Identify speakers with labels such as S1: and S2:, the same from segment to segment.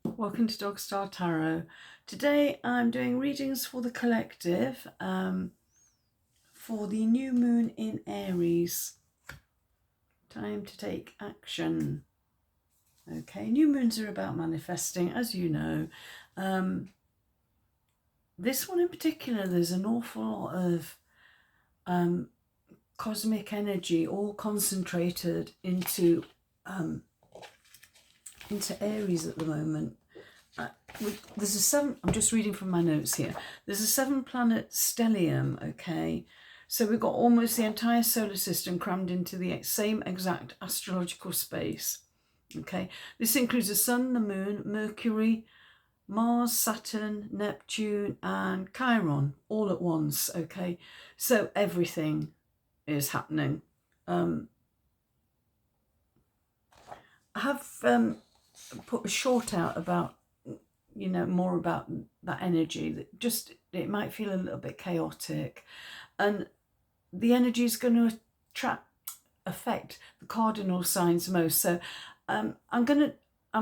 S1: Welcome to Dog Star Tarot. Today I'm doing readings for the collective for the new moon in Aries. Time to take action. Okay, new moons are about manifesting, as you know. This one in particular, there's an awful lot of cosmic energy all concentrated into Aries at the moment. There's a 7, I'm just reading from my notes here. There's a 7-planet stellium, okay? So we've got almost the entire solar system crammed into the same exact astrological space, okay? This includes the sun, the moon, Mercury, Mars, Saturn, Neptune, and Chiron all at once, okay? So everything is happening. I have put a short out about more about that energy, that just it might feel a little bit chaotic, and the energy is going to affect the cardinal signs most. So I'm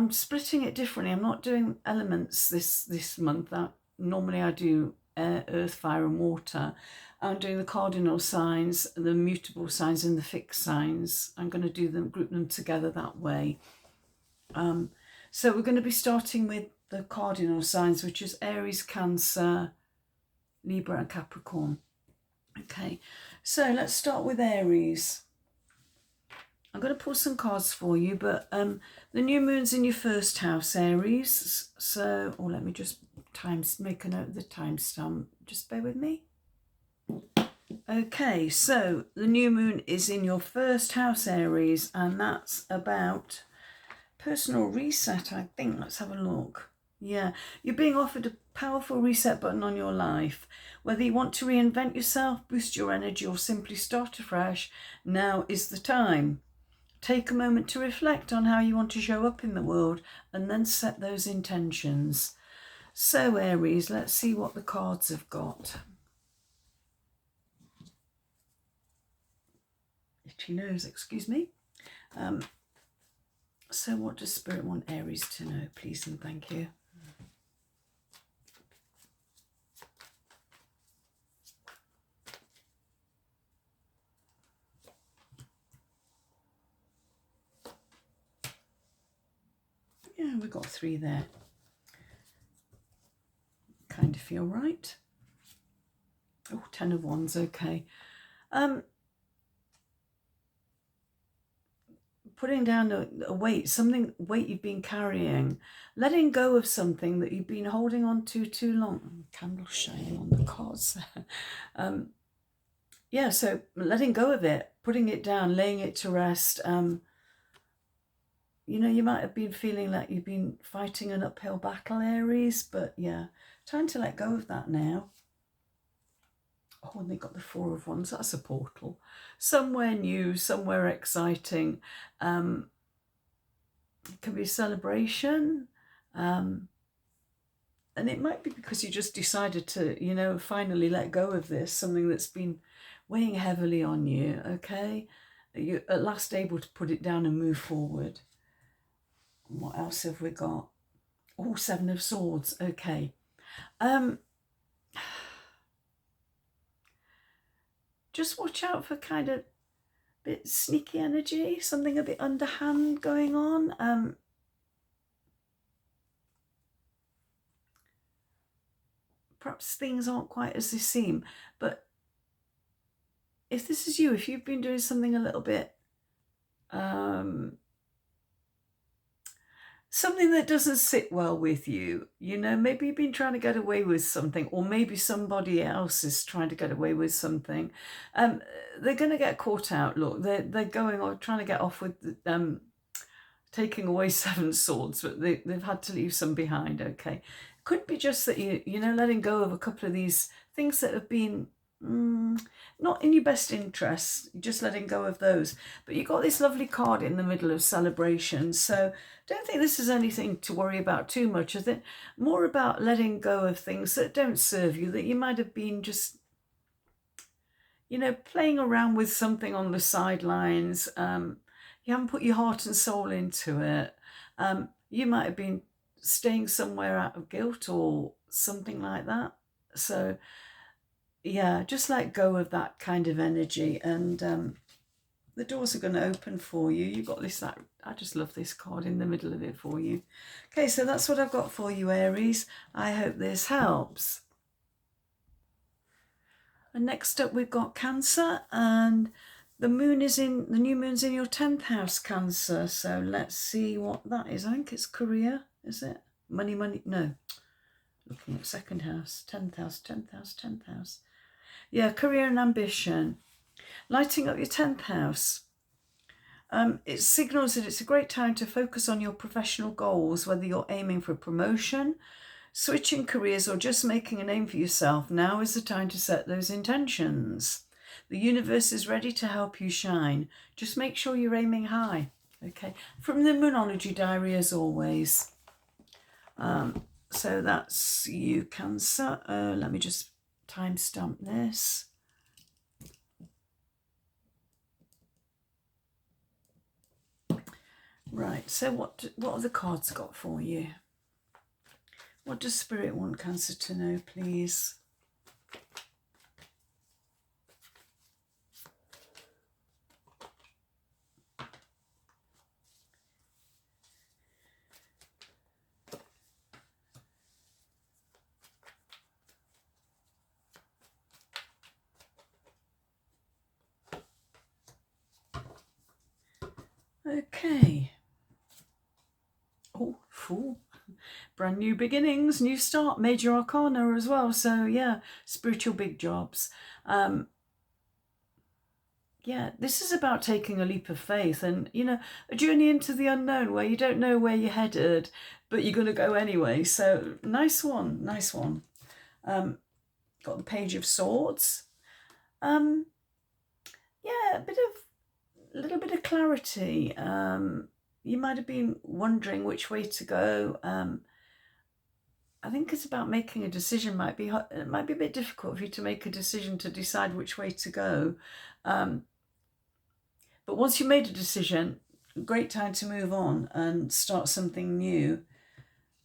S1: splitting it differently. I'm not doing elements this month. Normally I do air, earth, fire and water. I'm doing the cardinal signs, the mutable signs and the fixed signs. I'm going to group them together that way. So we're going to be starting with the cardinal signs, which is Aries, Cancer, Libra and Capricorn. Okay, so let's start with Aries. I'm going to pull some cards for you, but the new moon's in your first house, Aries. So, let me just make a note of the timestamp. Just bear with me. Okay, so the new moon is in your first house, Aries, and that's about personal reset, I think. Let's have a look. Yeah, you're being offered a powerful reset button on your life. Whether you want to reinvent yourself, boost your energy, or simply start afresh, now is the time. Take a moment to reflect on how you want to show up in the world and then set those intentions. So, Aries, let's see what the cards have got. Itchy nose, excuse me. So what does Spirit want Aries to know, please and thank you? Yeah, we got 3 there. Kind of feel right. Oh, 10 of Wands, okay. Putting down a weight, weight you've been carrying, letting go of something that you've been holding on to too long. Candle shining on the cards. Yeah, so letting go of it, putting it down, laying it to rest. You might have been feeling like you've been fighting an uphill battle, Aries, but yeah, time to let go of that now. Oh, and they got the 4 of Wands. That's a portal. Somewhere new, somewhere exciting. It can be a celebration. And it might be because you just decided to, finally let go of this, something that's been weighing heavily on you, okay? You're at last able to put it down and move forward. What else have we got? Oh, 7 of Swords, okay. Just watch out for kind of a bit sneaky energy, something a bit underhand going on. Perhaps things aren't quite as they seem, but if this is you, if you've been doing something a little bit something that doesn't sit well with you, maybe you've been trying to get away with something, or maybe somebody else is trying to get away with something, they're going to get caught out. Look, they're going on trying to get off with taking away 7 swords, but they've had to leave some behind, okay? Could be just that letting go of a couple of these things that have been not in your best interest, just letting go of those. But you got this lovely card in the middle of celebration, so don't think this is anything to worry about too much. I think more about letting go of things that don't serve you, that you might have been just playing around with something on the sidelines. You haven't put your heart and soul into it. You might have been staying somewhere out of guilt or something like that. So yeah, just let go of that kind of energy, and the doors are going to open for you. You've got this, I just love this card in the middle of it for you. Okay, so that's what I've got for you, Aries. I hope this helps. And next up we've got Cancer, and the new moon's in your 10th house, Cancer. So let's see what that is. I think it's career, is it? Money, no. Looking at 2nd house, 10th house, 10th house, 10th house. Yeah, career and ambition. Lighting up your 10th house. It signals that it's a great time to focus on your professional goals, whether you're aiming for a promotion, switching careers, or just making a name for yourself. Now is the time to set those intentions. The universe is ready to help you shine. Just make sure you're aiming high. Okay, from the Moonology Diary, as always. So that's you, Cancer. Let me just timestamp this. Right, so what have the cards got for you? What does Spirit want Cancer to know, please? Okay. Oh, Fool. Brand new beginnings, new start, major arcana as well. So yeah, spiritual big jobs. Yeah, this is about taking a leap of faith and, you know, a journey into the unknown where you don't know where you're headed, but you're going to go anyway. So nice one, nice one. Got the Page of Swords. Yeah, a little bit of clarity. You might have been wondering which way to go. I think it's about making a decision. It might be a bit difficult for you to make a decision to decide which way to go. But once you've made a decision, great time to move on and start something new.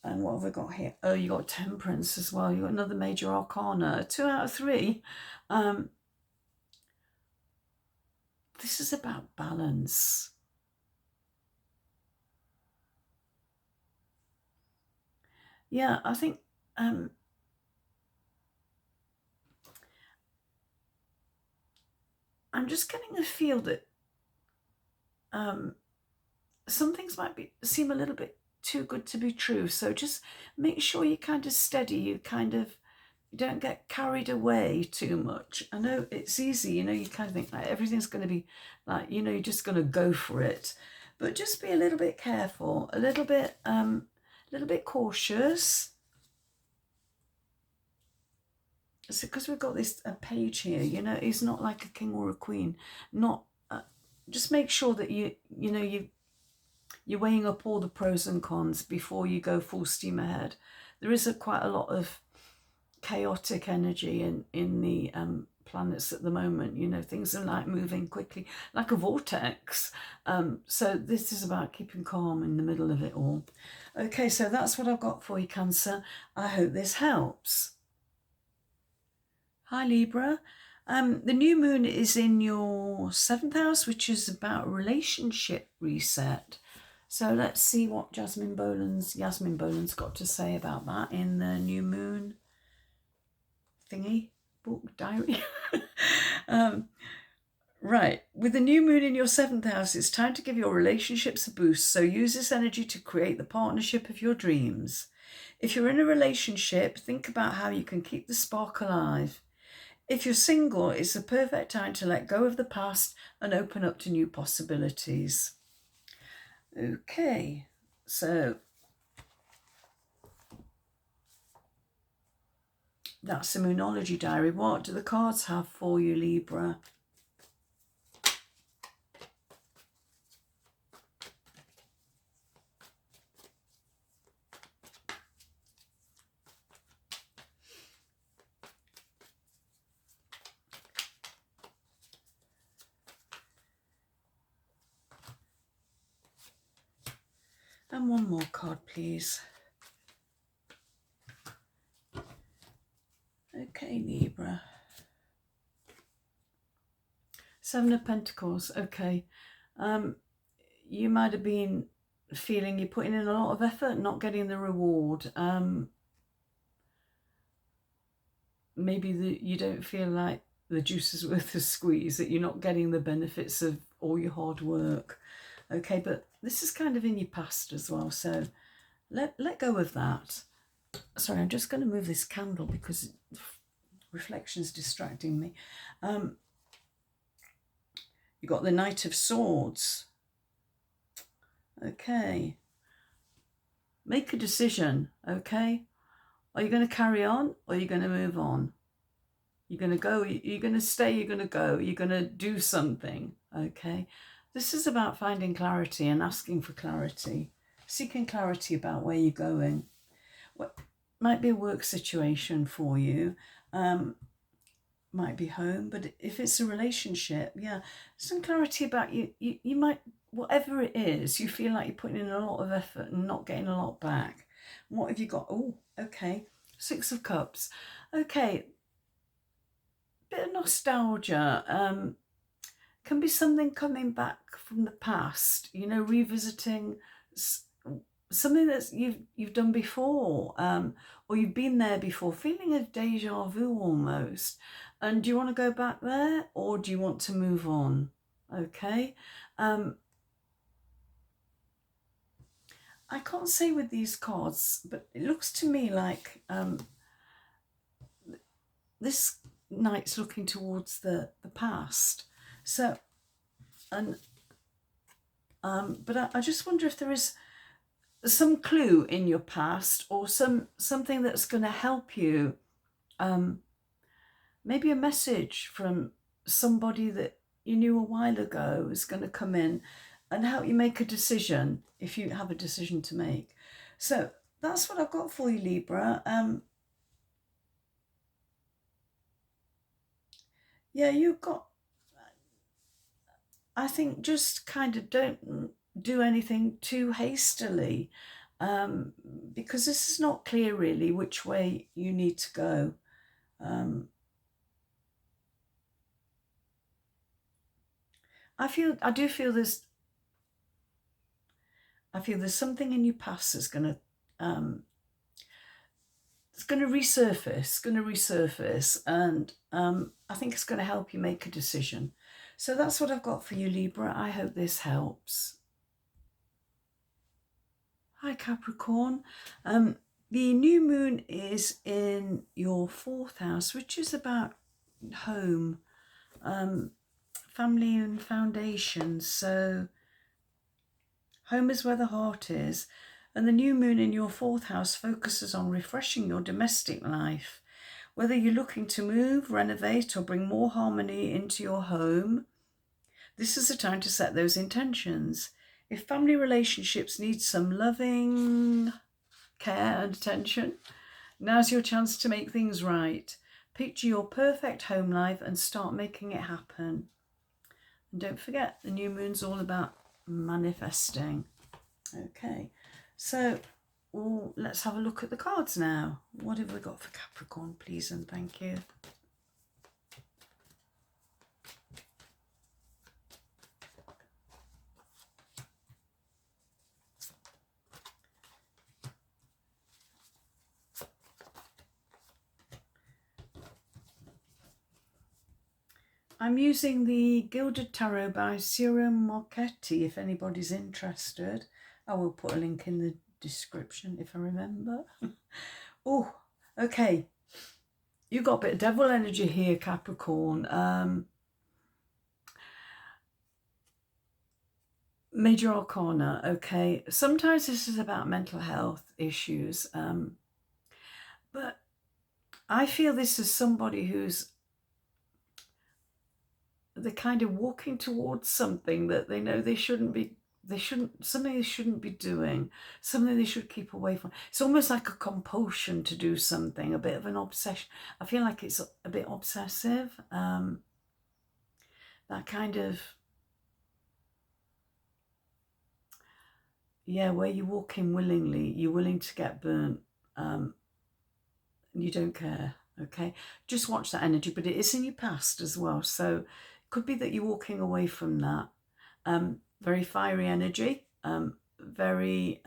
S1: And what have I got here? Oh, you got Temperance as well. You got another major arcana, 2 out of 3. This is about balance. Yeah, I think I'm just getting a feel that some things might seem a little bit too good to be true. So just make sure you kind of steady. You don't get carried away too much. I know it's easy, you know, you kind of think like everything's going to be like, you know, you're just going to go for it. But just be a little bit careful, a little bit cautious. So because we've got this page here, you know, he's not like a king or a queen. Just make sure that you're weighing up all the pros and cons before you go full steam ahead. There is quite a lot of chaotic energy in the planets at the moment. You know, things are like moving quickly, like a vortex. So this is about keeping calm in the middle of it all. Okay, so that's what I've got for you, Cancer. I hope this helps. Hi, Libra. The new moon is in your 7th house, which is about relationship reset. So let's see what Yasmin Boland's got to say about that in the new moon thingy book diary. Right, with the new moon in your 7th house, it's time to give your relationships a boost. So use this energy to create the partnership of your dreams. If you're in a relationship, think about how you can keep the spark alive. If you're single, it's the perfect time to let go of the past and open up to new possibilities. Okay, so that's the Moonology Diary. What do the cards have for you, Libra? And one more card, please. Okay, Libra. Seven of Pentacles. Okay. You might have been feeling you're putting in a lot of effort, not getting the reward. Maybe you don't feel like the juice is worth the squeeze, that you're not getting the benefits of all your hard work. Okay, but this is kind of in your past as well, so let go of that. Sorry, I'm just going to move this candle because reflection's distracting me. You got the Knight of Swords. Okay. Make a decision, okay? Are you going to carry on or are you going to move on? You're going to go, you're going to stay, you're going to go, you're going to do something, okay? This is about finding clarity and asking for clarity, seeking clarity about where you're going. What might be a work situation for you, might be home, but if it's a relationship, yeah, some clarity about you might, whatever it is, you feel like you're putting in a lot of effort and not getting a lot back. What have you got? Oh, okay, Six of Cups. Okay, bit of nostalgia. Can be something coming back from the past, you know, revisiting something that you've done before, or you've been there before, feeling a deja vu almost. And do you want to go back there or do you want to move on? Okay. I can't say with these cards, but it looks to me like this knight's looking towards the past. So, and but I just wonder if there is some clue in your past or something that's going to help you. Maybe a message from somebody that you knew a while ago is going to come in and help you make a decision if you have a decision to make. So that's what I've got for you, Libra. Yeah, you've got, I think, just kind of don't do anything too hastily, because this is not clear really which way you need to go. I do feel there's something in your past that's going to resurface, and I think it's going to help you make a decision. So that's what I've got for you, Libra. I hope this helps. Hi, Capricorn. The new moon is in your 4th house, which is about home, family and foundations. So home is where the heart is. And the new moon in your 4th house focuses on refreshing your domestic life. Whether you're looking to move, renovate, or bring more harmony into your home, this is the time to set those intentions. If family relationships need some loving care and attention, now's your chance to make things right. Picture your perfect home life and start making it happen. And don't forget, the new moon's all about manifesting. Okay, so let's have a look at the cards now. What have we got for Capricorn, please and thank you? I'm using the Gilded Tarot by Ciro Marchetti, if anybody's interested. I will put a link in the description if I remember. Oh, okay. You got a bit of devil energy here, Capricorn. Major Arcana, okay. Sometimes this is about mental health issues, but I feel this is somebody who's they're kind of walking towards something that they know something they shouldn't be doing, something they should keep away from. It's almost like a compulsion to do something, a bit of an obsession. I feel like it's a bit obsessive, that kind of, yeah, where you walk in willingly, you're willing to get burnt, and you don't care. Okay, just watch that energy, but it is in your past as well. So it could be that you're walking away from that. Very fiery energy, very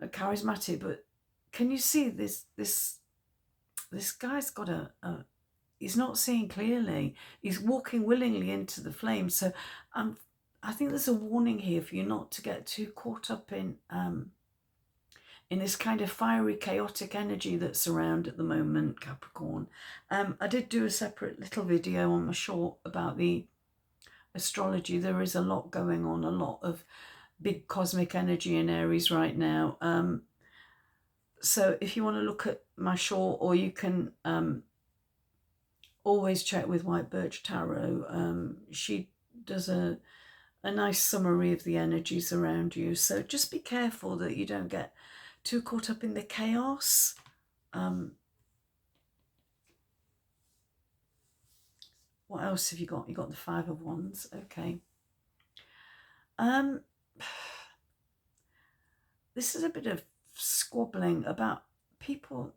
S1: charismatic. But can you see this guy's got he's not seeing clearly. He's walking willingly into the flames. So I think there's a warning here for you not to get too caught up in this kind of fiery, chaotic energy that's around at the moment, Capricorn. I did do a separate little video on my short about the astrology. There is a lot going on, a lot of big cosmic energy in Aries right now. So if you want to look at my short, or you can always check with White Birch Tarot. She does a nice summary of the energies around you. So just be careful that you don't get too caught up in the chaos. What else have you got? You got the Five of Wands. Okay. This is a bit of squabbling about people.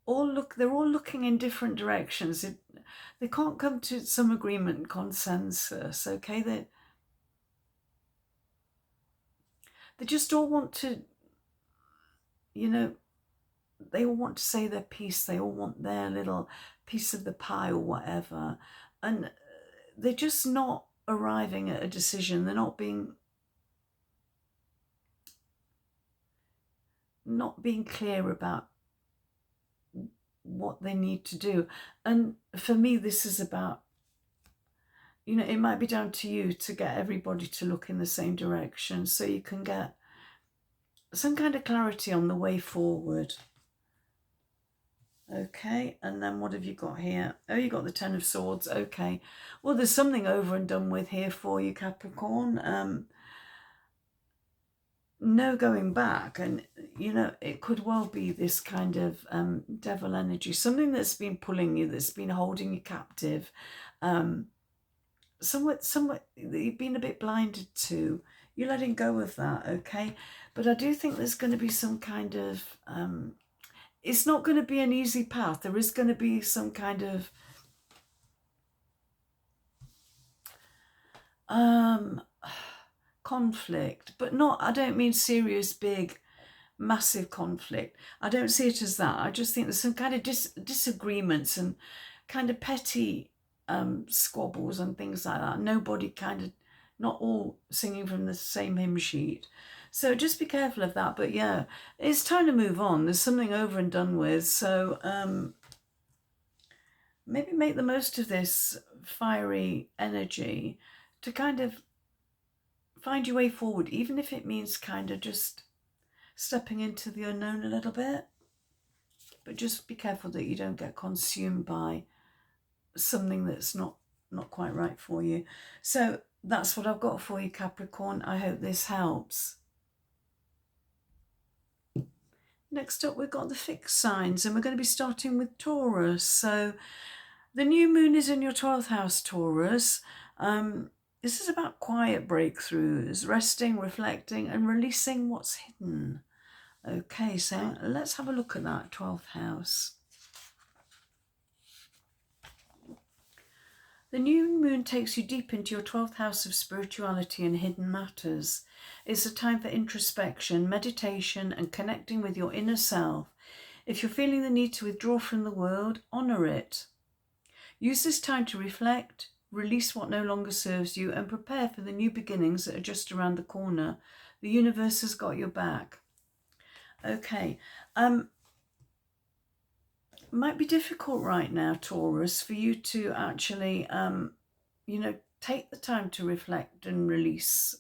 S1: They're all looking in different directions. They can't come to some agreement and consensus. Okay, they just all want to, you know, they all want to say their piece. They all want their little piece of the pie or whatever. And they're just not arriving at a decision. They're not being clear about what they need to do. And for me, this is about, you know, it might be down to you to get everybody to look in the same direction so you can get some kind of clarity on the way forward. Okay, and then what have you got here? Oh, you got the Ten of Swords. Okay, well, there's something over and done with here for you, Capricorn. No going back, and you know, it could well be this kind of devil energy, something that's been pulling you, that's been holding you captive, somewhat you've been a bit blinded to. You're letting go of that, okay? But I do think there's going to be some kind of it's not going to be an easy path. There is going to be some kind of conflict, but not, I don't mean serious, big, massive conflict. I don't see it as that. I just think there's some kind of disagreements and kind of petty squabbles and things like that. Nobody kind of, not all singing from the same hymn sheet. So just be careful of that. But yeah, it's time to move on. There's something over and done with. So maybe make the most of this fiery energy to kind of find your way forward, even if it means kind of just stepping into the unknown a little bit. But just be careful that you don't get consumed by something that's not quite right for you. So that's what I've got for you, Capricorn. I hope this helps. Next up, we've got the fixed signs, and we're going to be starting with Taurus. So the new moon is in your 12th house, Taurus. This is about quiet breakthroughs, resting, reflecting, and releasing what's hidden. Okay, so let's have a look at that 12th house. The new moon takes you deep into your 12th house of spirituality and hidden matters. It's a time for introspection, meditation, and connecting with your inner self. If you're feeling the need to withdraw from the world, honour it. Use this time to reflect, release what no longer serves you, and prepare for the new beginnings that are just around the corner. The universe has got your back. Okay. Might be difficult right now, Taurus, for you to actually, you know, take the time to reflect and release,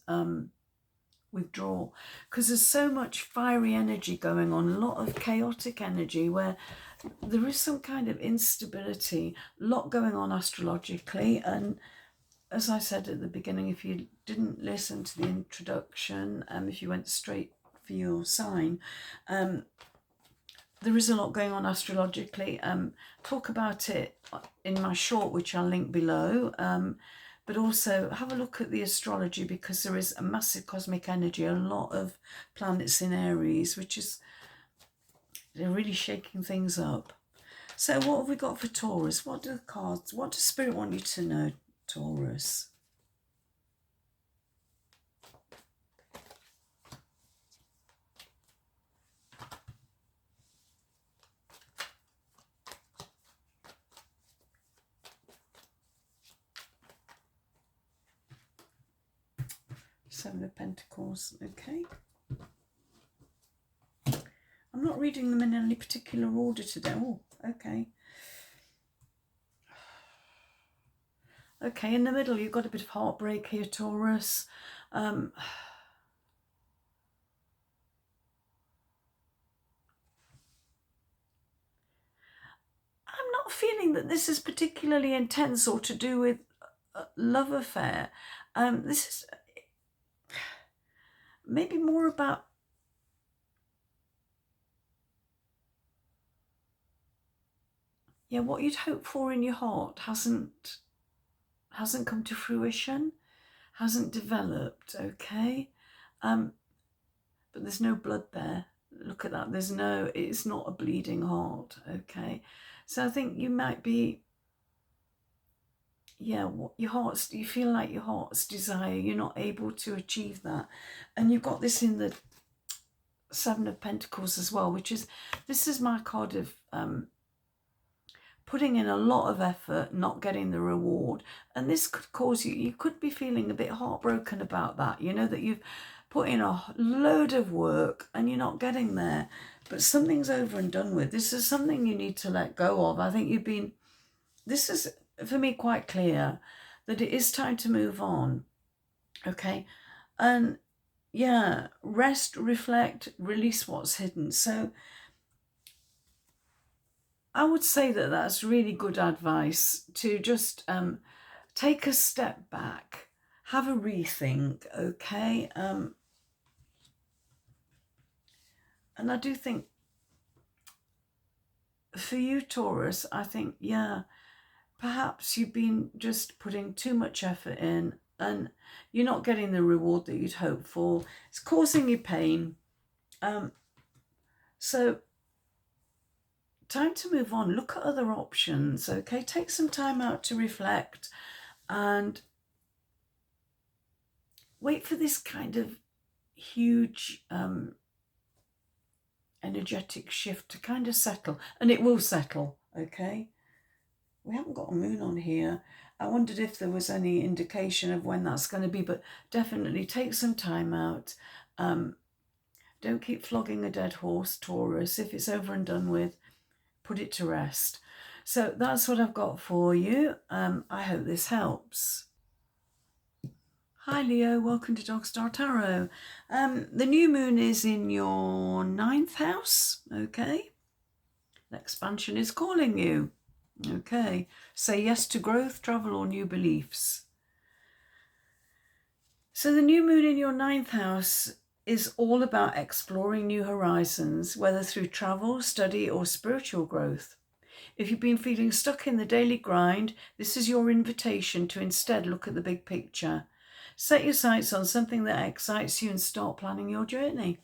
S1: withdraw, because there's so much fiery energy going on, a lot of chaotic energy where there is some kind of instability, a lot going on astrologically. And as I said at the beginning, if you didn't listen to the introduction, if you went straight for your sign, there is a lot going on astrologically. Talk about it in my short, which I'll link below. But also have a look at the astrology, because there is a massive cosmic energy, a lot of planets in Aries, which is, they're really shaking things up. So what have we got for Taurus? What do the cards, what does Spirit want you to know, Taurus? Seven of Pentacles, okay. I'm not reading them in any particular order today. Oh, okay. Okay, in the middle, you've got a bit of heartbreak here, Taurus. I'm not feeling that this is particularly intense or to do with a love affair. This is maybe more about what you'd hoped for in your heart hasn't come to fruition, hasn't developed, okay? But there's no blood there. Look at that. It's not a bleeding heart, okay? So I think you might be, what you feel like your heart's desire, you're not able to achieve that. And you've got this in the Seven of Pentacles as well, this is my card of putting in a lot of effort, not getting the reward. And this could cause you could be feeling a bit heartbroken about that, that you've put in a load of work and you're not getting there. But something's over and done with. This is something you need to let go of. I think this is, for me, quite clear that it is time to move on, okay? And rest, reflect, release what's hidden. So I would say that that's really good advice, to just take a step back, have a rethink, okay? And I do think for you, Taurus, I think, perhaps you've been just putting too much effort in and you're not getting the reward that you'd hoped for. It's causing you pain. So time to move on. Look at other options, okay? Take some time out to reflect and wait for this kind of huge energetic shift to kind of settle. And it will settle, okay? We haven't got a moon on here. I wondered if there was any indication of when that's going to be, but definitely take some time out. Don't keep flogging a dead horse, Taurus. If it's over and done with, put it to rest. So that's what I've got for you. I hope this helps. Hi Leo, welcome to Dog Star Tarot. The new moon is in your 9th house, okay? The expansion is calling you, okay? Say yes to growth, travel or new beliefs. So the new moon in your 9th house is all about exploring new horizons, whether through travel, study or spiritual growth. If you've been feeling stuck in the daily grind, this is your invitation to instead look at the big picture. Set your sights on something that excites you and start planning your journey.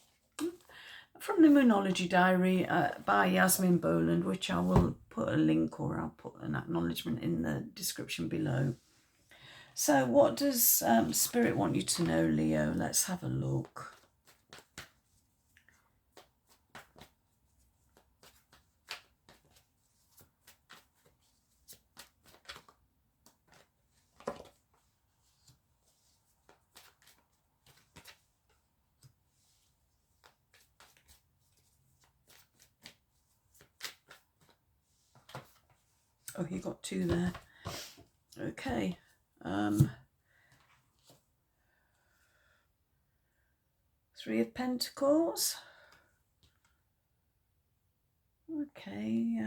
S1: From the Moonology Diary by Yasmin Boland, which I will put a link or I'll put an acknowledgement in the description below. So what does Spirit want you to know, Leo? Let's have a look. Oh, you got two there. Okay. Three of Pentacles. Okay.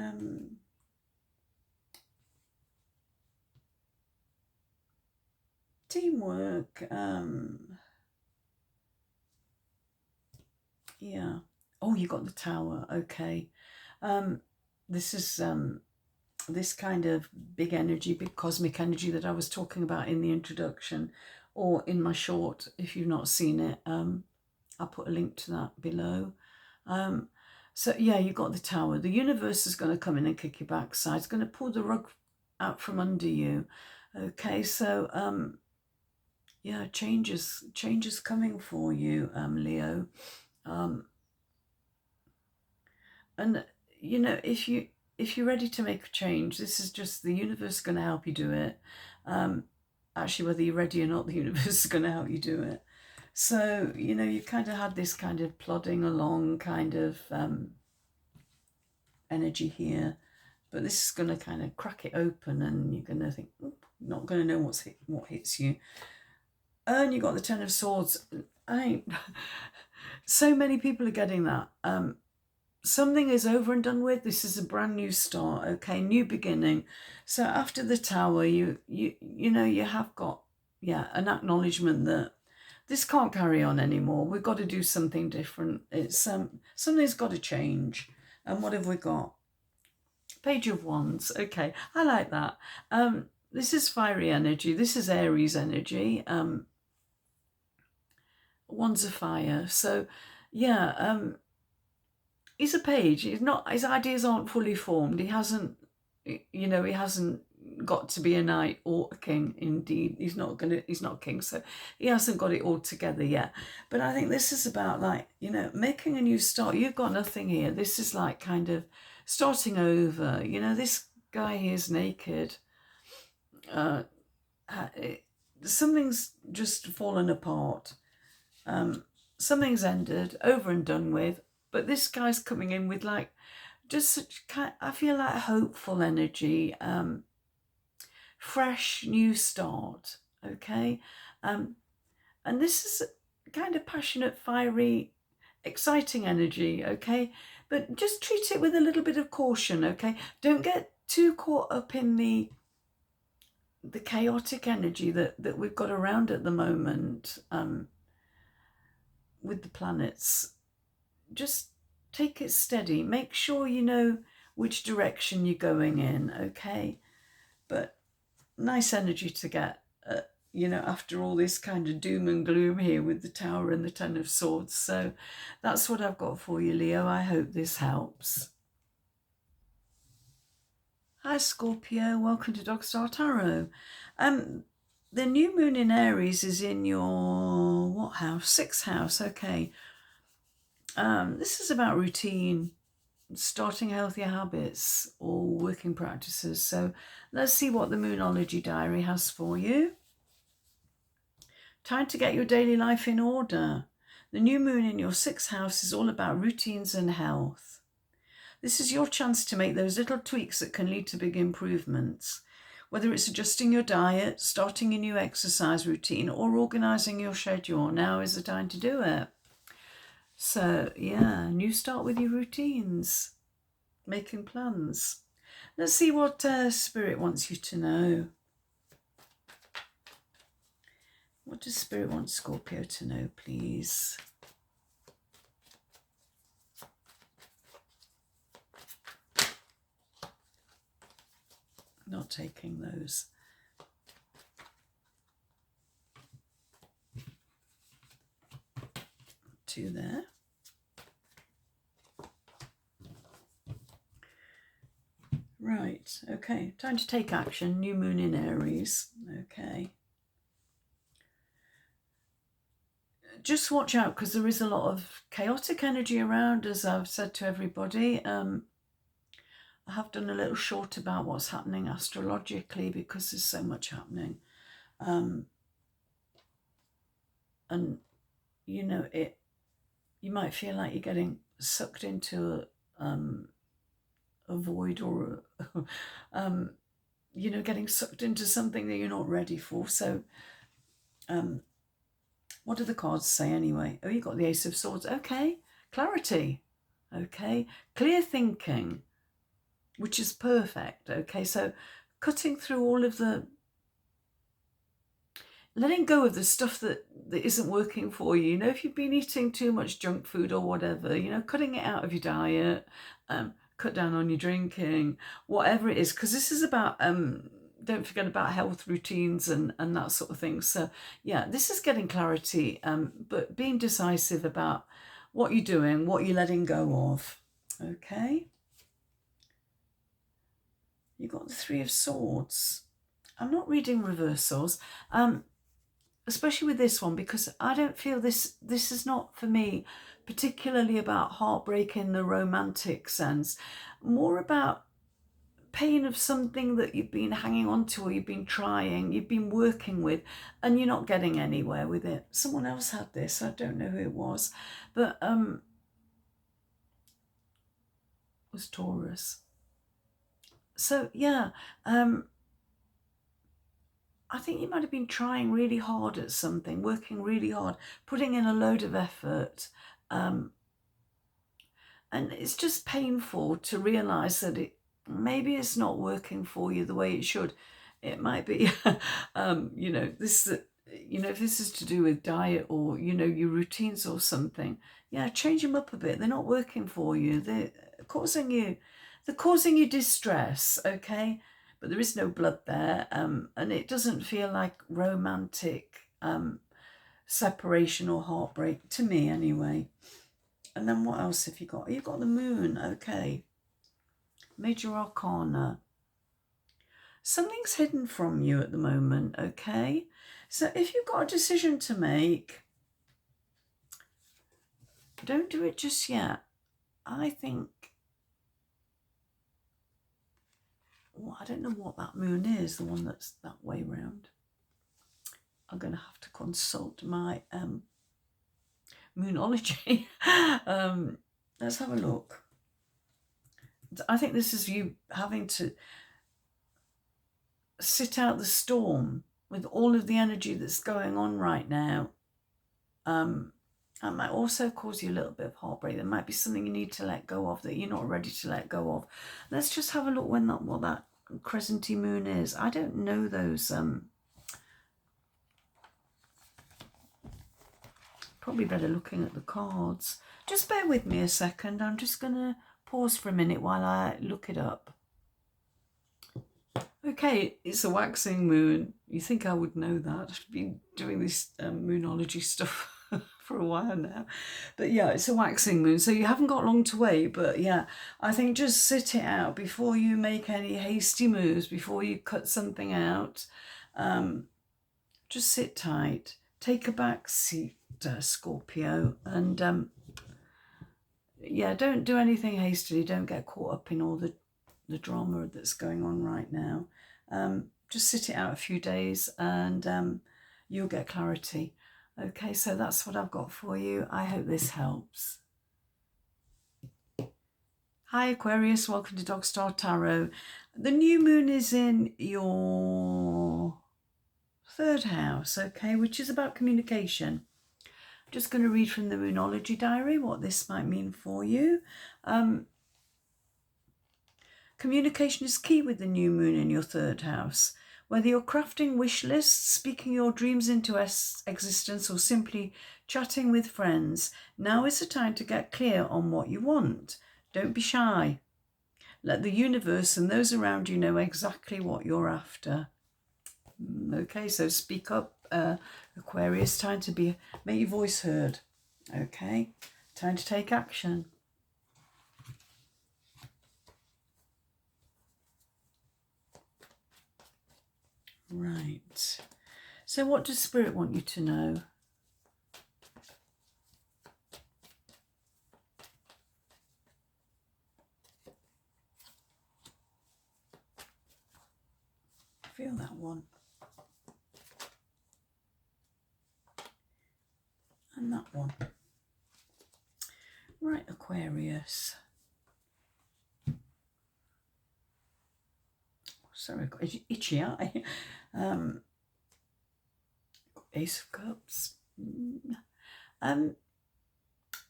S1: Teamwork. Yeah. Oh, you got the Tower. Okay. This is this kind of big energy, big cosmic energy that I was talking about in the introduction or in my short. If you've not seen it, I'll put a link to that below. So yeah, you got the Tower. The universe is going to come in and kick your backside. It's going to pull the rug out from under you. Okay, so yeah, changes coming for you, Leo. And you know, if you're ready to make a change, this is just the universe going to help you do it. Actually, whether you're ready or not, the universe is going to help you do it. So, you know, you kind of had this kind of plodding along kind of energy here, but this is going to kind of crack it open, and you're going to think, not going to know what hits you. And you got the Ten of Swords. So many people are getting that. Something is over and done with. This is a brand new start, okay, new beginning. So after the Tower, you know, you have got, yeah, an acknowledgement that this can't carry on anymore. We've got to do something different. It's something's got to change. And what have we got? Page of Wands. Okay, I like that. This is fiery energy. This is Aries energy. Wands of fire. So, yeah. He's a page. He's not. His ideas aren't fully formed. He hasn't. You know, he hasn't got to be a knight or a king. Indeed, he's not a king, so he hasn't got it all together yet. But I think this is about, like, you know, making a new start. You've got nothing here. This is like kind of starting over. You know, this guy here is naked. Something's just fallen apart. Something's ended, over and done with. But this guy's coming in with, like, just such I feel like hopeful energy, fresh new start, okay? And this is kind of passionate, fiery, exciting energy, okay? But just treat it with a little bit of caution, okay? Don't get too caught up in the chaotic energy that we've got around at the moment with the planets. Just take it steady. Make sure you know which direction you're going in, okay? But nice energy to get, you know, after all this kind of doom and gloom here with the Tower and the Ten of Swords. So that's what I've got for you, Leo. I hope this helps. Hi, Scorpio. Welcome to Dog Star Tarot. The new moon in Aries is in your, what house? 6th house, okay. This is about routine, starting healthier habits or working practices. So let's see what the Moonology Diary has for you. Time to get your daily life in order. The new moon in your 6th house is all about routines and health. This is your chance to make those little tweaks that can lead to big improvements. Whether it's adjusting your diet, starting a new exercise routine, or organising your schedule, now is the time to do it. So, yeah, new start with your routines, making plans. Let's see what Spirit wants you to know. What does Spirit want Scorpio to know, please? Not taking those. Two there. Right, okay, time to take action. New moon in Aries, okay. Just watch out, because there is a lot of chaotic energy around, as I've said to everybody. I have done a little short about what's happening astrologically, because there's so much happening. And, you know, you might feel like you're getting sucked into a void, or, you know, getting sucked into something that you're not ready for. So, what do the cards say anyway? Oh, you got the Ace of Swords. Okay, clarity. Okay, clear thinking, which is perfect. Okay, so cutting through all of the, letting go of the stuff that isn't working for you. You know, if you've been eating too much junk food or whatever, you know, cutting it out of your diet, cut down on your drinking, whatever it is, because this is about, don't forget about health routines and that sort of thing. So yeah, this is getting clarity, but being decisive about what you're doing, what you're letting go of. Okay. You got the Three of Swords. I'm not reading reversals, especially with this one, because I don't feel this is not for me particularly about heartbreak in the romantic sense, more about pain of something that you've been hanging on to, or you've been trying, you've been working with, and you're not getting anywhere with it. Someone else had this, I don't know who it was, but it was Taurus. So yeah, I think you might have been trying really hard at something, working really hard, putting in a load of effort, and it's just painful to realise that maybe it's not working for you the way it should. It might be, you know, if this is to do with diet or, you know, your routines or something, yeah, change them up a bit. They're not working for you. They're causing you distress, okay? But there is no blood there, and it doesn't feel like romantic separation or heartbreak to me anyway. And then what else have you got? You've got the moon, okay. Major Arcana. Something's hidden from you at the moment, okay? So if you've got a decision to make, don't do it just yet. I think, well, I don't know what that moon is, the one that's that way round. I'm going to have to consult my Moonology. Let's have a look. I think this is you having to sit out the storm with all of the energy that's going on right now. That might also cause you a little bit of heartbreak. There might be something you need to let go of that you're not ready to let go of. Let's just have a look what that crescenty moon is. I don't know those. Probably better looking at the cards. Just bear with me a second. I'm just going to pause for a minute while I look it up. Okay, it's a waxing moon. You think I would know that? I've been doing this Moonology stuff for a while now. But yeah, it's a waxing moon, so you haven't got long to wait. But yeah, I think just sit it out before you make any hasty moves, before you cut something out. Just sit tight. Take a back seat, Scorpio. And yeah, don't do anything hastily. Don't get caught up in all the drama that's going on right now. Just sit it out a few days and you'll get clarity. Okay, so that's what I've got for you. I hope this helps. Hi Aquarius, welcome to Dog Star Tarot. The new moon is in your third house, okay, which is about communication. I'm just going to read from the Moonology Diary what this might mean for you. Communication is key with the new moon in your third house. Whether you're crafting wish lists, speaking your dreams into existence, or simply chatting with friends, now is the time to get clear on what you want. Don't be shy. Let the universe and those around you know exactly what you're after. Okay, so speak up, Aquarius. Time to make your voice heard. Okay, time to take action. Right. So what does Spirit want you to know? Feel that one. And that one. Right, Aquarius. Sorry, I've got itchy eye. Ace of Cups.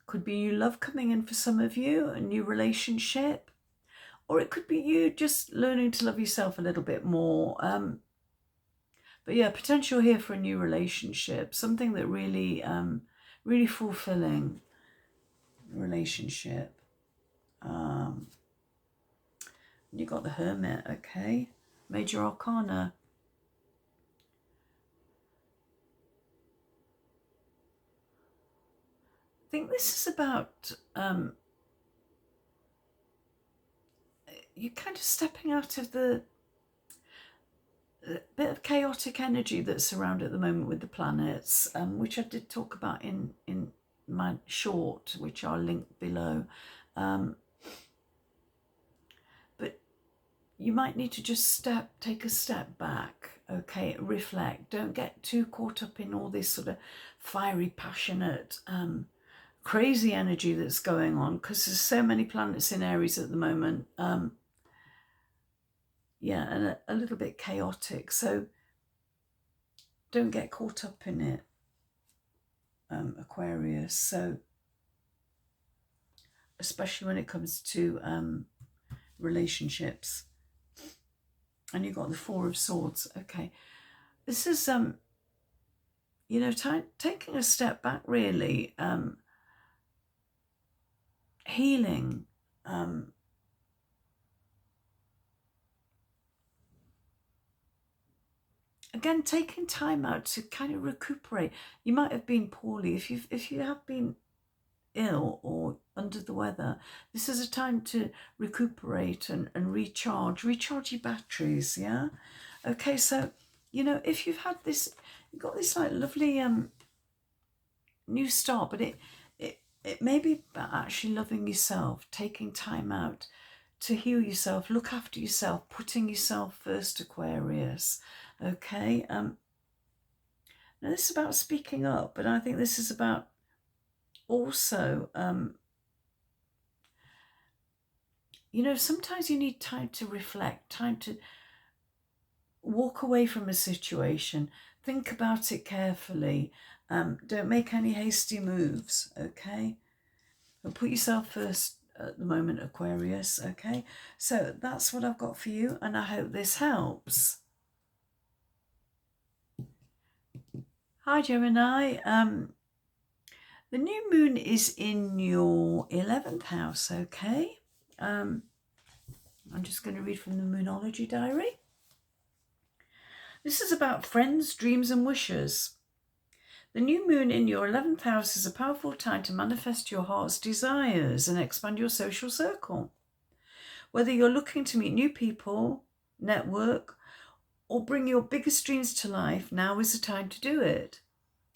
S1: Could be new love coming in for some of you, a new relationship. Or it could be you just learning to love yourself a little bit more. But yeah, potential here for a new relationship. Something that really, really fulfilling relationship. You got the Hermit, okay. Major Arcana. I think this is about you're kind of stepping out of the bit of chaotic energy that's around at the moment with the planets, which I did talk about in my short, which I'll link below. But you might need to just take a step back, okay, reflect. Don't get too caught up in all this sort of fiery, passionate, crazy energy that's going on, because there's so many planets in Aries at the moment. Yeah, and a little bit chaotic. So don't get caught up in it, Aquarius. So especially when it comes to relationships. And you've got the Four of Swords. Okay, this is you know, taking a step back, really, healing. Again, taking time out to kind of recuperate. You might have been poorly. If you have been ill or under the weather, this is a time to recuperate and recharge your batteries. Yeah. Okay, so you know, if you've had this, you've got this like lovely new start, but it may be about actually loving yourself, taking time out to heal yourself, look after yourself, putting yourself first, Aquarius. Okay. Now this is about speaking up, but I think this is about also, you know, sometimes you need time to reflect, time to walk away from a situation, think about it carefully. Don't make any hasty moves, okay? But put yourself first at the moment, Aquarius, okay? So that's what I've got for you, and I hope this helps. Hi, Gemini. The new moon is in your 11th house, okay? I'm just going to read from the Moonology Diary. This is about friends, dreams and wishes. The new moon in your 11th house is a powerful time to manifest your heart's desires and expand your social circle. Whether you're looking to meet new people, network, or bring your biggest dreams to life, now is the time to do it.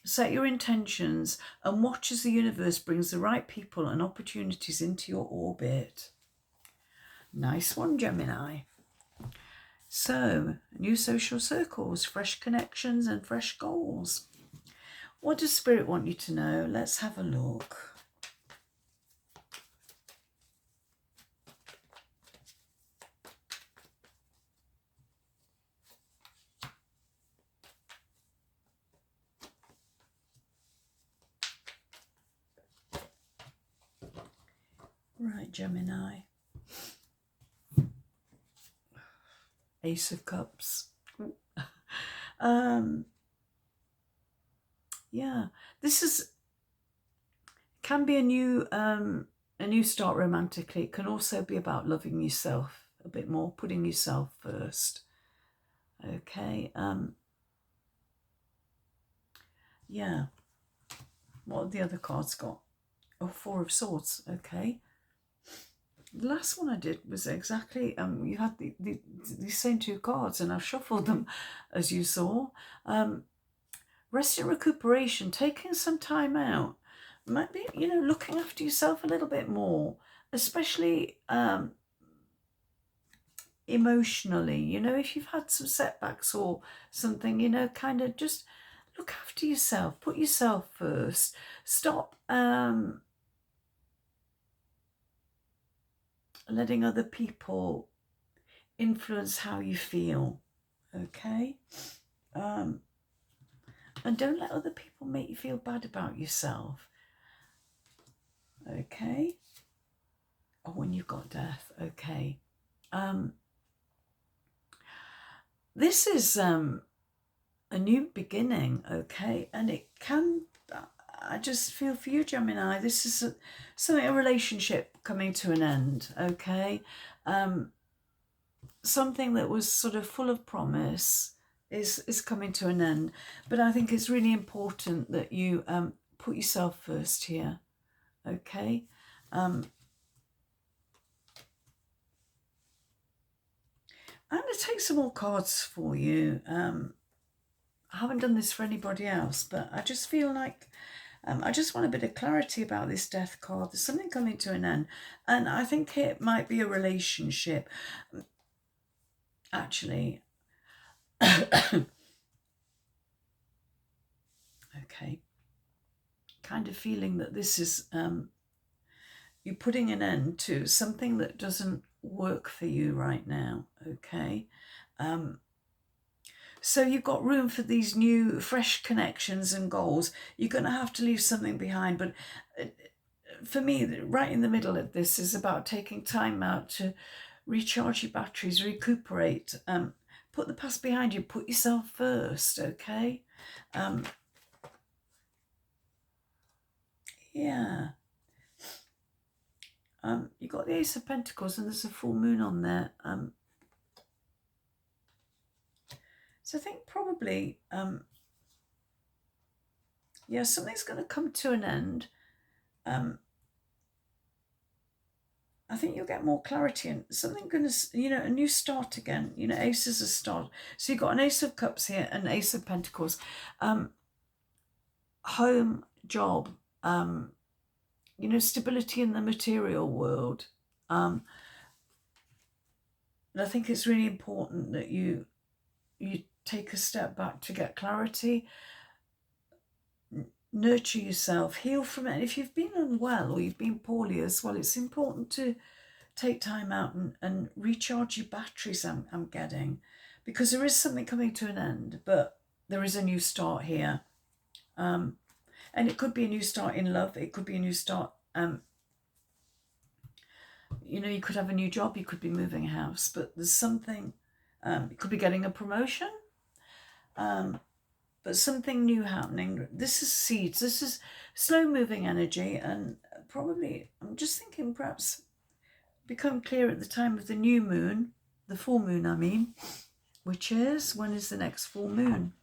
S1: Set your intentions and watch as the universe brings the right people and opportunities into your orbit. Nice one, Gemini. So, new social circles, fresh connections and fresh goals. What does Spirit want you to know? Let's have a look. Right, Gemini. Ace of Cups. Yeah, this can be a new start romantically. It can also be about loving yourself a bit more, putting yourself first. Okay. Yeah. What have the other cards got? Oh, Four of Swords. Okay. The last one I did was exactly, you had these same two cards and I've shuffled them, as you saw. Rest and recuperation, taking some time out. Might be, you know, looking after yourself a little bit more, especially emotionally. You know, if you've had some setbacks or something, you know, kind of just look after yourself, put yourself first. Stop letting other people influence how you feel, okay? And don't let other people make you feel bad about yourself, okay? Or when you've got death, okay? This is a new beginning, okay? And it can, I just feel for you, Gemini, this is a relationship coming to an end, okay? Something that was sort of full of promise is coming to an end. But I think it's really important that you put yourself first here, okay? to take some more cards for you. I haven't done this for anybody else, but I just feel like I just want a bit of clarity about this death card. There's something coming to an end, and I think it might be a relationship. Actually, okay, kind of feeling that this is you're putting an end to something that doesn't work for you right now, okay? So you've got room for these new, fresh connections and goals. You're going to have to leave something behind. But for me, right in the middle of this is about taking time out to recharge your batteries, recuperate, put the past behind you, put yourself first, okay? Yeah. You've got the Ace of Pentacles and there's a full moon on there. So I think probably, yeah, something's going to come to an end. I think you'll get more clarity and something going to, a new start again. Ace is a start. So you've got an Ace of Cups here and Ace of Pentacles. Home, job, stability in the material world. And I think it's really important that you take a step back to get clarity, nurture yourself, heal from it. And if you've been unwell or you've been poorly as well, it's important to take time out and recharge your batteries, I'm getting, because there is something coming to an end, but there is a new start here. And it could be a new start in love. It could be a new start. You could have a new job. You could be moving house, but there's something, you could be getting a promotion. But something new happening. This is seeds. This is slow-moving energy, and probably, I'm just thinking perhaps become clear at the time of the new moon, the full moon, I mean, which is, when is the next full moon?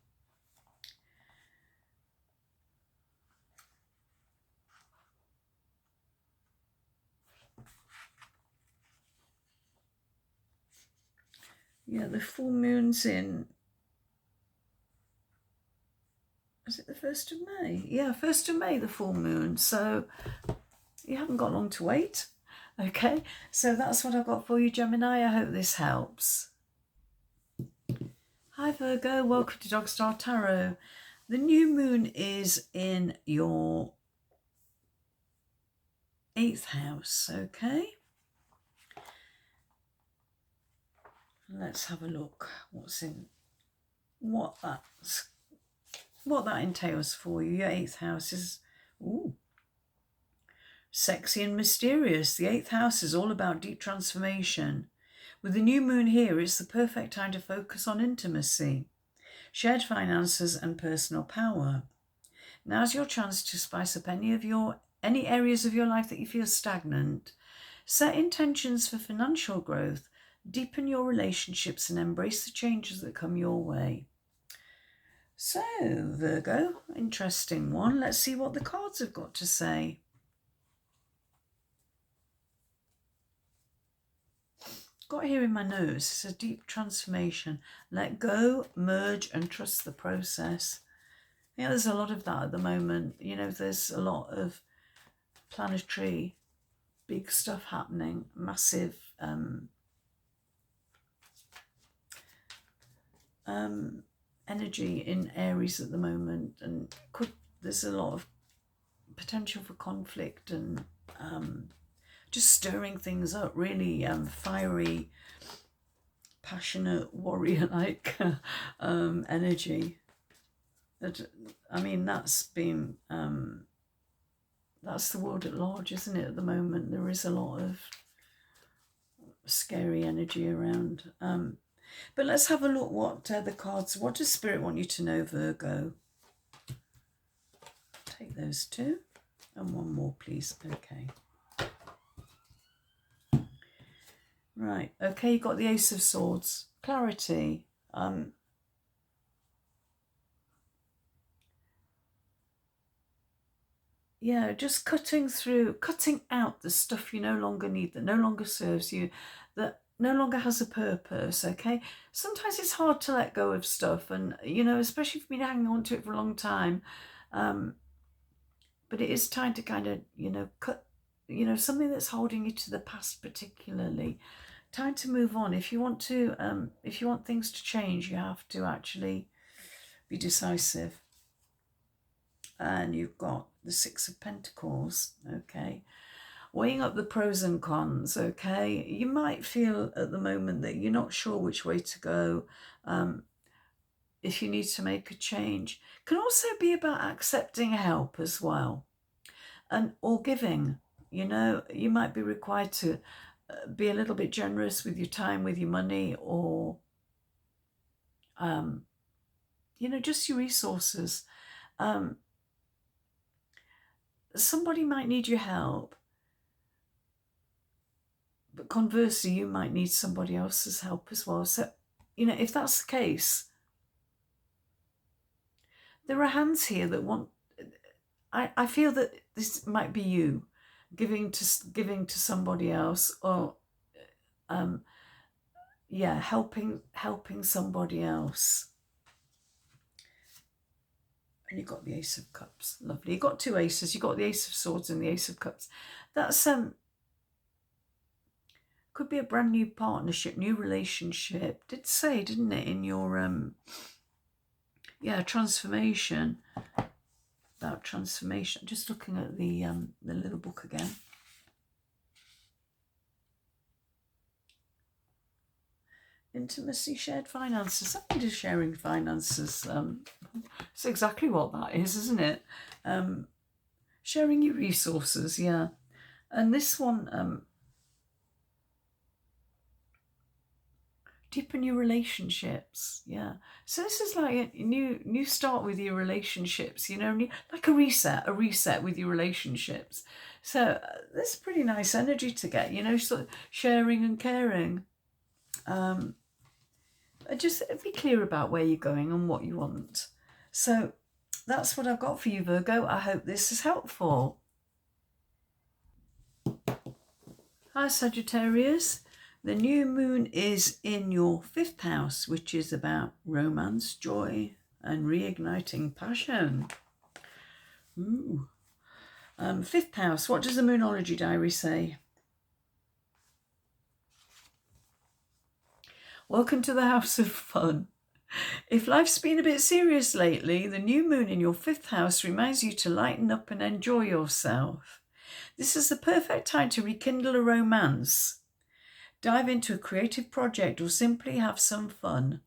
S1: Yeah, the full moon's in, is it the 1st of May? Yeah, 1st of May, the full moon. So you haven't got long to wait. Okay, so that's what I've got for you, Gemini. I hope this helps. Hi, Virgo. Welcome to Dog Star Tarot. The new moon is in your 8th house, okay? Let's have a look what that entails for you. Your 8th house is sexy and mysterious. The 8th house is all about deep transformation. With the new moon here, it's the perfect time to focus on intimacy, shared finances and personal power. Now's your chance to spice up any areas of your life that you feel stagnant. Set intentions for financial growth, deepen your relationships and embrace the changes that come your way. So, Virgo, interesting one. Let's see what the cards have got to say. Got here in my nose, it's a deep transformation. Let go, merge and trust the process. Yeah, there's a lot of that at the moment. There's a lot of planetary big stuff happening, massive energy in Aries at the moment, and there's a lot of potential for conflict and just stirring things up, really fiery, passionate, warrior-like energy. That's been that's the world at large, isn't it? At the moment, there is a lot of scary energy around. But let's have a look what does Spirit want you to know, Virgo? Take those two. And one more, please. Okay. Right. Okay, you got the Ace of Swords. Clarity. Yeah, just cutting out the stuff you no longer need, that no longer serves you, that no longer has a purpose, okay? Sometimes it's hard to let go of stuff, and, you know, especially if you've been hanging on to it for a long time. But it is time to kind of, you know, cut, you know, something that's holding you to the past particularly. Time to move on. If you want things to change, you have to actually be decisive. And you've got the Six of Pentacles, okay? Weighing up the pros and cons, okay? You might feel at the moment that you're not sure which way to go, if you need to make a change. Can also be about accepting help as well, or giving. You know, you might be required to be a little bit generous with your time, with your money, or, you know, just your resources. Somebody might need your help, but conversely, you might need somebody else's help as well. So, you know, if that's the case, there are hands here that want, I feel that this might be you giving to somebody else, or yeah, helping somebody else. And you've got the Ace of Cups. Lovely. You've got two aces. You've got the Ace of Swords and the Ace of Cups. That's could be a brand new partnership, new relationship. Did say, didn't it, in your yeah, transformation. About transformation. Just looking at the little book again. Intimacy, shared finances. Something to sharing finances. It's exactly what that is, isn't it? Sharing your resources, yeah. And this one, deepen your relationships, yeah. So this is like a new start with your relationships, you know, like a reset with your relationships. So that's pretty nice energy to get, you know, sort of sharing and caring. Just be clear about where you're going and what you want. So that's what I've got for you, Virgo. I hope this is helpful. Hi, Sagittarius. The new moon is in your 5th house, which is about romance, joy, and reigniting passion. Ooh. 5th house. What does the Moonology Diary say? Welcome to the house of fun. If life's been a bit serious lately, the new moon in your 5th house reminds you to lighten up and enjoy yourself. This is the perfect time to rekindle a romance, dive into a creative project, or simply have some fun.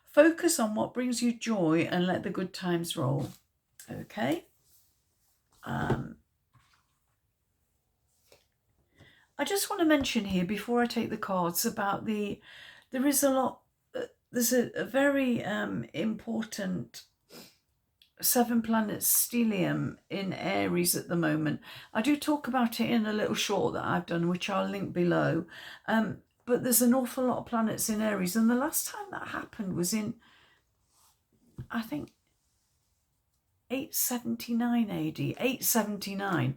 S1: Focus on what brings you joy and let the good times roll. Okay? I just want to mention here, before I take the cards, about there's a very important 7 planets stellium in Aries at the moment. I do talk about it in a little short that I've done, which I'll link below. But there's an awful lot of planets in Aries, and the last time that happened was in, I think, 879 AD, 879.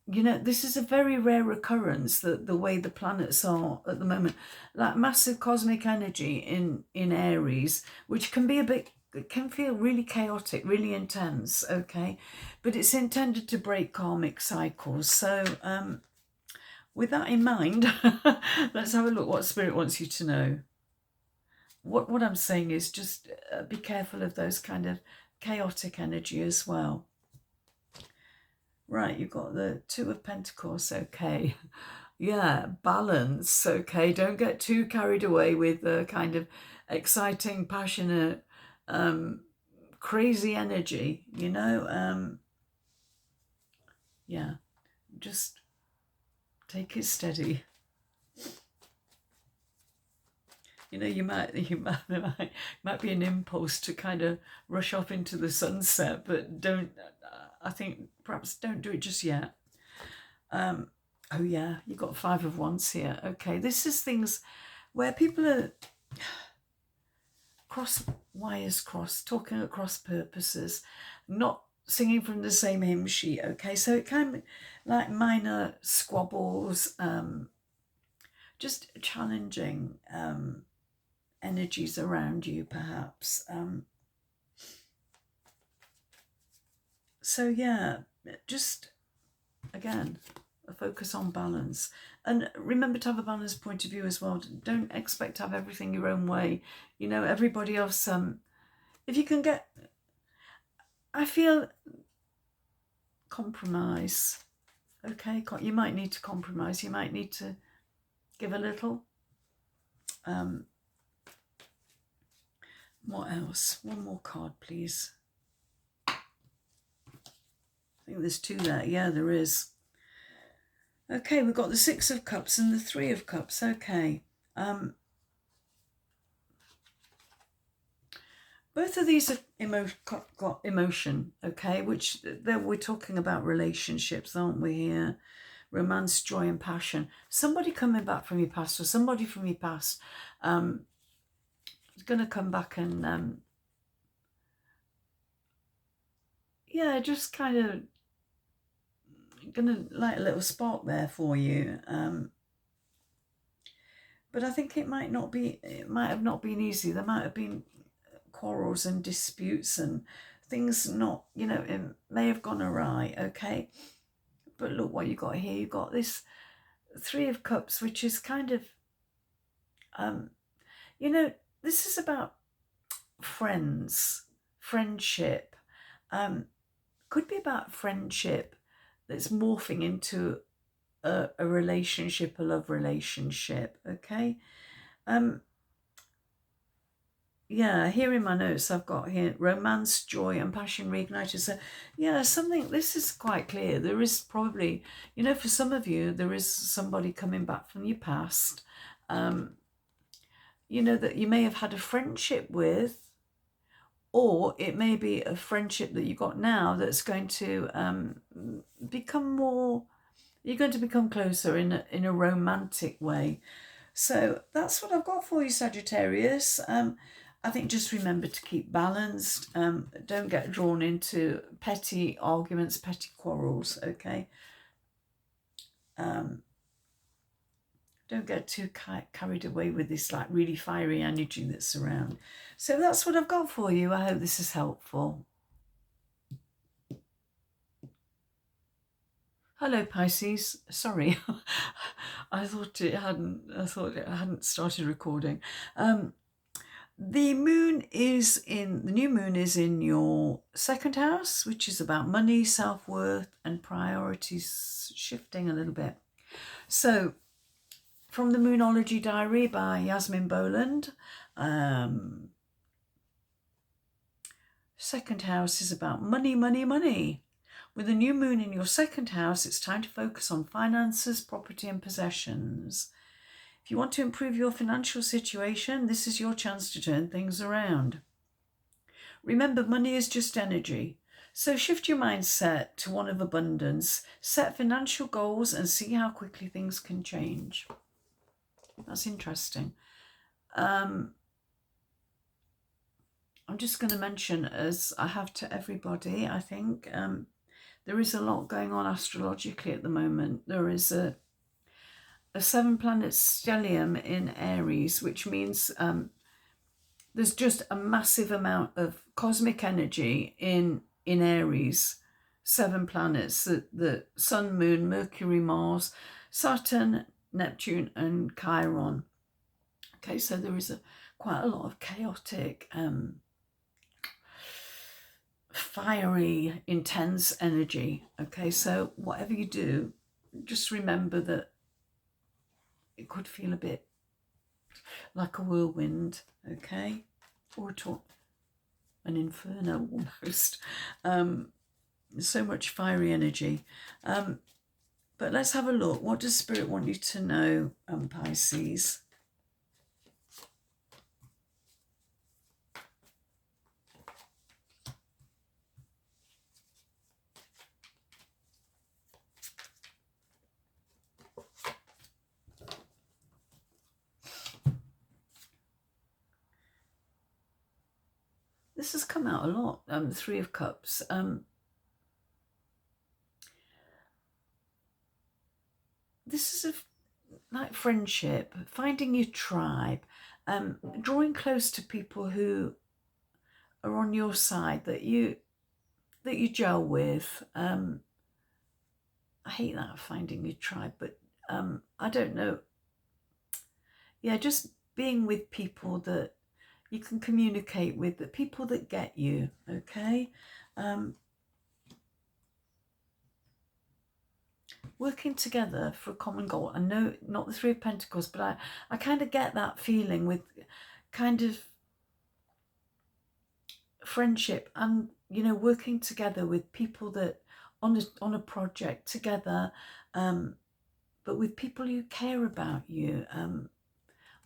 S1: You know, this is a very rare occurrence, the way the planets are at the moment. Like massive cosmic energy in Aries, which can be it can feel really chaotic, really intense, okay? But it's intended to break karmic cycles. So with that in mind, let's have a look what Spirit wants you to know. What I'm saying is just be careful of those kind of chaotic energy as well. Right, you've got the 2 of Pentacles, okay. Yeah, balance, okay. Don't get too carried away with the kind of exciting, passionate, crazy energy, you know. Yeah, just take it steady. You know, there might be an impulse to kind of rush off into the sunset, but don't. I think perhaps don't do it just yet. Oh yeah, you've got 5 of Wands here. Okay, this is things where people are wires crossed, talking at cross purposes, not singing from the same hymn sheet. Okay, so it can be like minor squabbles, just challenging energies around you, perhaps. So yeah, just again, a focus on balance. And remember to have a balanced point of view as well. Don't expect to have everything your own way. You know, everybody else, if you can get, I feel, compromise. Okay, you might need to compromise. You might need to give a little. What else? One more card, please. I think there's two there. Yeah, there is. Okay, we've got the Six of Cups and the Three of Cups. Okay. Both of these have got emotion, okay, which we're talking about relationships, aren't we here? Romance, joy and passion. Somebody coming back from your past, or somebody from your past is going to come back and, yeah, just kind of going to light a little spark there for you. But I think it might have not been easy. There might have been quarrels and disputes and things not, you know, it may have gone awry, okay? But look what you got here. You got this Three of Cups, which is kind of, you know, this is about friends, friendship. Could be about friendship that's morphing into a relationship, a love relationship, okay? Yeah, here in my notes I've got here romance, joy and passion reignited. So yeah, this is quite clear. There is probably, you know, for some of you, there is somebody coming back from your past, you know, that you may have had a friendship with, or it may be a friendship that you got now that's going to become more, you're going to become closer in a romantic way. So that's what I've got for you, Sagittarius. I think just remember to keep balanced. Don't get drawn into petty arguments, petty quarrels, okay? Don't get too carried away with this like really fiery energy that's around. So that's what I've got for you. I hope this is helpful. Hello, Pisces. Sorry, I thought it hadn't started recording. The new moon is in your second house, which is about money, self-worth, and priorities shifting a little bit. So, from the Moonology Diary by Yasmin Boland, second house is about money, money, money. With a new moon in your second house, it's time to focus on finances, property and possessions. If you want to improve your financial situation, this is your chance to turn things around. Remember, money is just energy. So shift your mindset to one of abundance, set financial goals and see how quickly things can change. That's interesting. I'm just going to mention, as I have to everybody, I think, there is a lot going on astrologically at the moment. There is a 7-planet stellium in Aries, which means there's just a massive amount of cosmic energy in Aries. 7 planets, the Sun, Moon, Mercury, Mars, Saturn, Neptune and Chiron. Okay, so there is quite a lot of chaotic, fiery, intense energy. Okay, so whatever you do, just remember that it could feel a bit like a whirlwind, okay, or an inferno almost. So much fiery energy. But let's have a look. What does Spirit want you to know, Pisces? This has come out a lot, the Three of Cups. This is like friendship, finding your tribe, drawing close to people who are on your side, that you gel with. I hate that, finding your tribe, but I don't know. Yeah, just being with people that you can communicate with, the people that get you, okay? Working together for a common goal. I know not the Three of Pentacles, but I kind of get that feeling with kind of friendship and, you know, working together with people that on a project together, but with people who care about you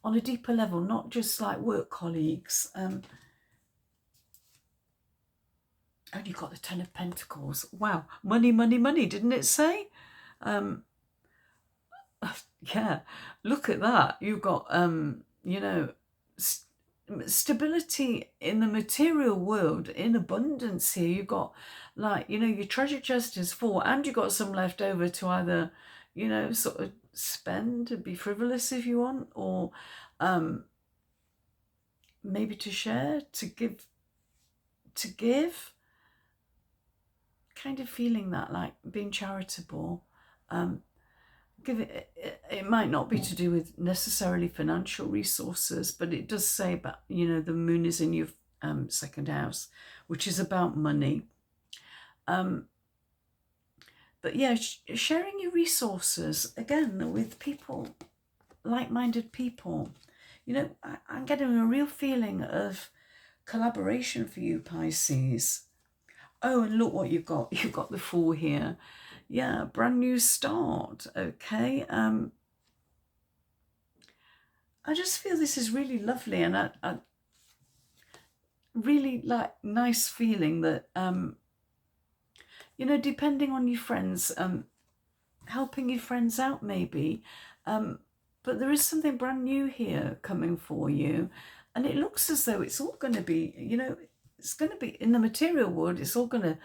S1: on a deeper level, not just like work colleagues. And you got the Ten of Pentacles. Wow, money, money, money, didn't it say? Yeah, look at that. You've got, you know, stability in the material world, in abundance here. You've got, like, you know, your treasure chest is full, and you've got some left over to either, you know, sort of spend and be frivolous if you want, or maybe to share, to give. Kind of feeling that, like being charitable. Give it might not be to do with necessarily financial resources, but it does say about, you know, the moon is in your second house, which is about money. But yeah, sharing your resources again with people, like-minded people. You know, I'm getting a real feeling of collaboration for you, Pisces. Oh, and look what you've got. You've got the Fool here. Yeah, brand new start. Okay. I just feel this is really lovely, and I really like nice feeling that you know, depending on your friends, helping your friends out maybe, but there is something brand new here coming for you, and it looks as though it's all going to be, you know, it's going to be in the material world. It's going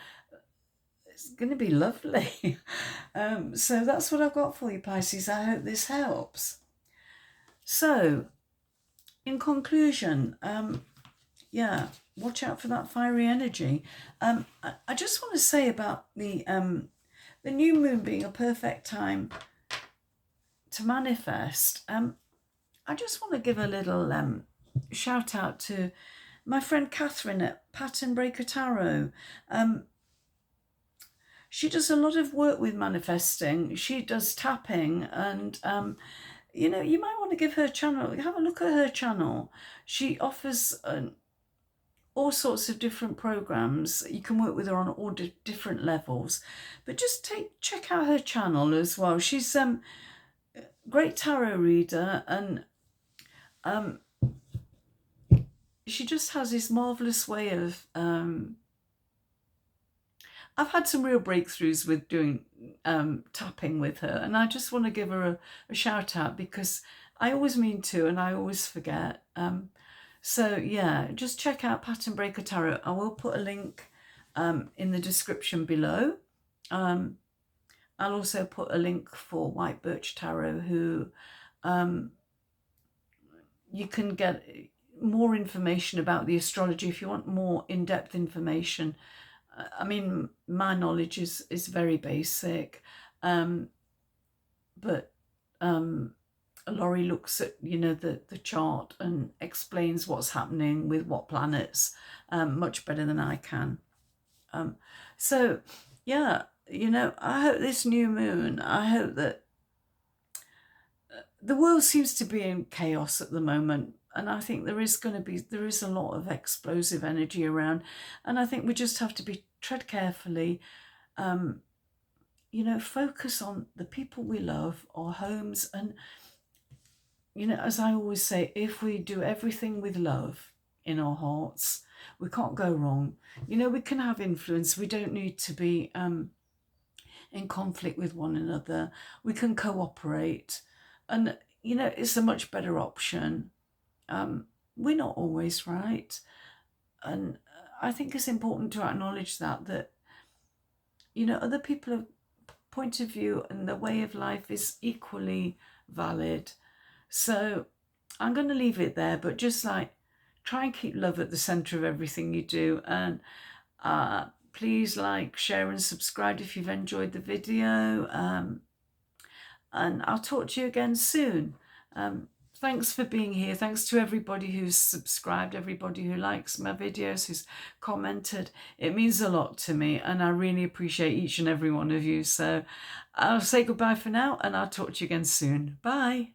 S1: to be lovely. So that's what I've got for you, Pisces. I hope this helps. So, in conclusion, yeah, watch out for that fiery energy. I just want to say about the new moon being a perfect time to manifest. I just want to give a little shout out to my friend Catherine at Pattern Breaker Tarot. She does a lot of work with manifesting. She does tapping, and you know, you might want to give her channel, have a look at her channel. She offers all sorts of different programs. You can work with her on all different levels, but just check out her channel as well. She's great tarot reader, and she just has this marvelous way of I've had some real breakthroughs with doing tapping with her, and I just want to give her a shout out, because I always mean to and I always forget. So yeah, just check out Pattern Breaker Tarot. I will put a link in the description below. I'll also put a link for White Birch Tarot, who you can get more information about the astrology if you want more in-depth information. I mean, my knowledge is very basic, but Laurie looks at, you know, the chart and explains what's happening with what planets much better than I can. So yeah, you know, I hope this new moon, I hope that the world seems to be in chaos at the moment, and I think there is a lot of explosive energy around, and I think we just have to tread carefully, you know, focus on the people we love, our homes, and, you know, as I always say, if we do everything with love in our hearts, we can't go wrong. You know, we can have influence. We don't need to be in conflict with one another. We can cooperate, and, you know, it's a much better option. We're not always right, and I think it's important to acknowledge that, you know, other people's point of view and the way of life is equally valid. So I'm going to leave it there, but just like try and keep love at the centre of everything you do. And please like, share and subscribe if you've enjoyed the video. And I'll talk to you again soon. Thanks for being here. Thanks to everybody who's subscribed, everybody who likes my videos, who's commented. It means a lot to me, and I really appreciate each and every one of you. So I'll say goodbye for now, and I'll talk to you again soon. Bye.